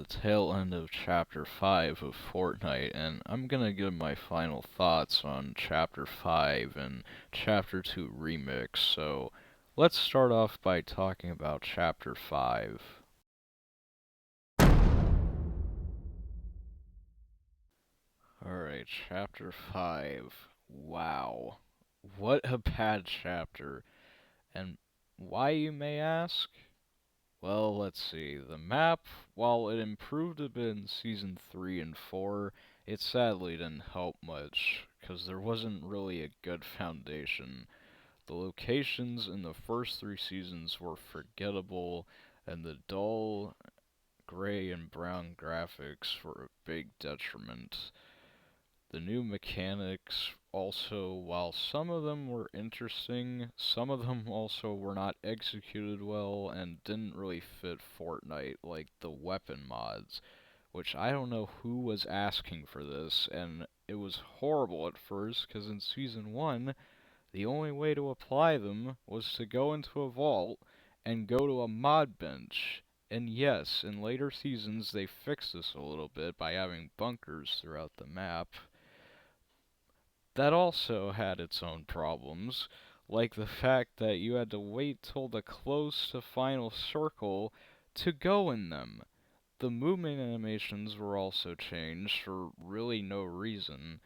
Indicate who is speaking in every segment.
Speaker 1: the tail end of Chapter 5 of Fortnite, and I'm gonna give my final thoughts on Chapter 5 and Chapter 2 Remix. So, let's start off by talking about Chapter 5. Alright, Chapter 5. Wow. What a bad chapter. And why, you may ask? Well, let's see. The map, while it improved a bit in Season 3 and 4, it sadly didn't help much, because there wasn't really a good foundation. The locations in the first three seasons were forgettable, and the dull gray and brown graphics were a big detriment. The new mechanics also, while some of them were interesting, some of them also were not executed well and didn't really fit Fortnite, like the weapon mods, which I don't know who was asking for this, and it was horrible at first, because in Season 1, the only way to apply them was to go into a vault and go to a mod bench. And yes, in later seasons they fixed this a little bit by having bunkers throughout the map. That also had its own problems, like the fact that you had to wait till the close to final circle to go in them. The movement animations were also changed for really no reason,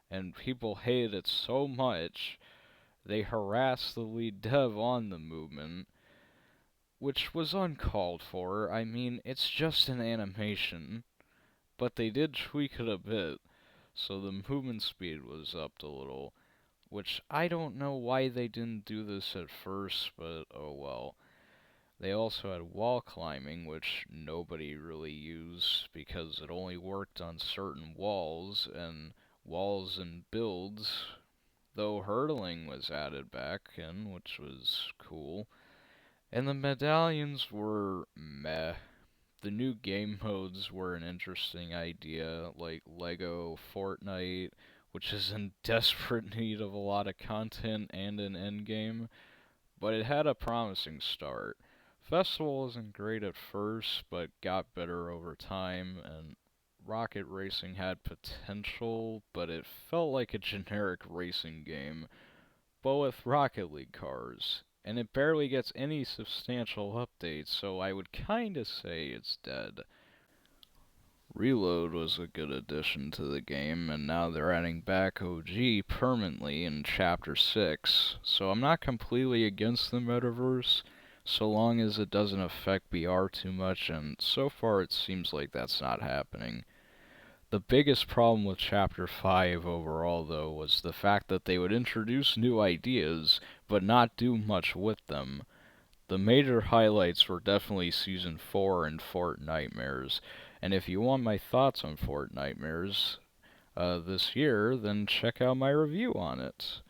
Speaker 1: and people hated it so much they harassed the lead dev on the movement, which was uncalled for. I mean, it's just an animation, but they did tweak it a bit, so the movement speed was upped a little, which I don't know why they didn't do this at first, but oh well. They also had wall climbing, which nobody really used because it only worked on certain walls and builds, though hurdling was added back in, which was cool. And the medallions were meh. The new game modes were an interesting idea, like Lego Fortnite, which is in desperate need of a lot of content and an endgame, but it had a promising start. Festival wasn't great at first, but got better over time, and Rocket Racing had potential, but it felt like a generic racing game, but with Rocket League cars. And it barely gets any substantial updates, so I would kinda say it's dead. Reload was a good addition to the game, and now they're adding back OG permanently in Chapter 6, so I'm not completely against the metaverse, so long as it doesn't affect BR too much, and so far it seems like that's not happening. The biggest problem with Chapter 5 overall, though, was the fact that they would introduce new ideas, but not do much with them. The major highlights were definitely Season 4 and Fort Nightmares, and if you want my thoughts on Fort Nightmares this year, then check out my review on it.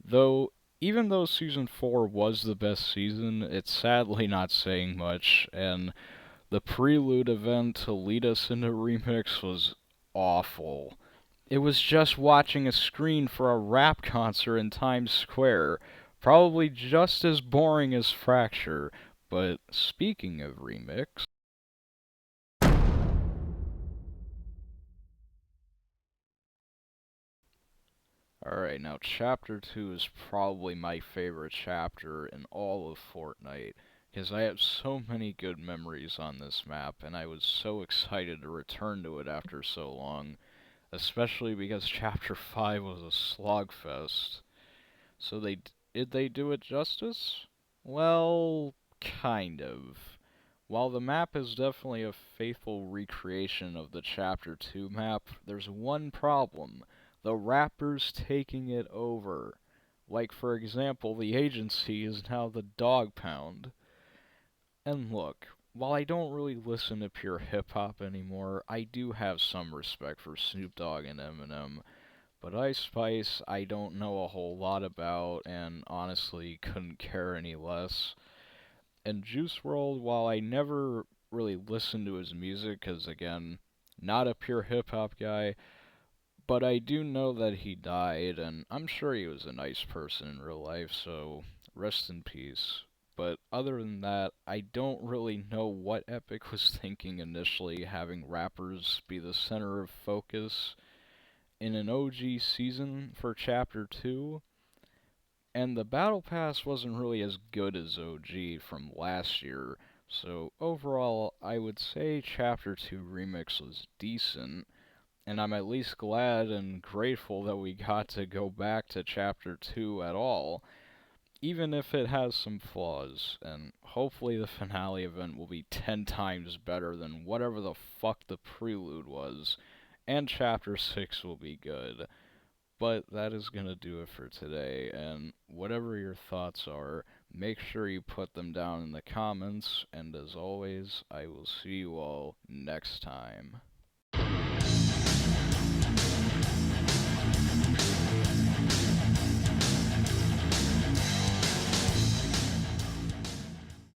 Speaker 1: Though, even though Season 4 was the best season, it's sadly not saying much, and the prelude event to lead us into Remix was awful. It was just watching a screen for a rap concert in Times Square. Probably just as boring as Fracture. But speaking of Remix. Alright, now Chapter 2 is probably my favorite chapter in all of Fortnite, because I have so many good memories on this map, and I was so excited to return to it after so long, especially because Chapter 5 was a slogfest. So did they do it justice? Well, kind of. While the map is definitely a faithful recreation of the Chapter 2 map, there's one problem. The rappers taking it over. Like, for example, the agency is now the Dog Pound. And look, while I don't really listen to pure hip-hop anymore, I do have some respect for Snoop Dogg and Eminem. But Ice Spice, I don't know a whole lot about, and honestly couldn't care any less. And Juice WRLD, while I never really listened to his music, because again, not a pure hip hop guy, but I do know that he died, and I'm sure he was a nice person in real life, so rest in peace. But other than that, I don't really know what Epic was thinking initially, having rappers be the center of focus in an OG season for Chapter 2. And the Battle Pass wasn't really as good as OG from last year, so overall, I would say Chapter 2 Remix was decent, and I'm at least glad and grateful that we got to go back to Chapter 2 at all, even if it has some flaws, and hopefully the finale event will be 10 times better than whatever the fuck the prelude was, and Chapter 6 will be good. But that is gonna do it for today, and whatever your thoughts are, make sure you put them down in the comments, and as always, I will see you all next time.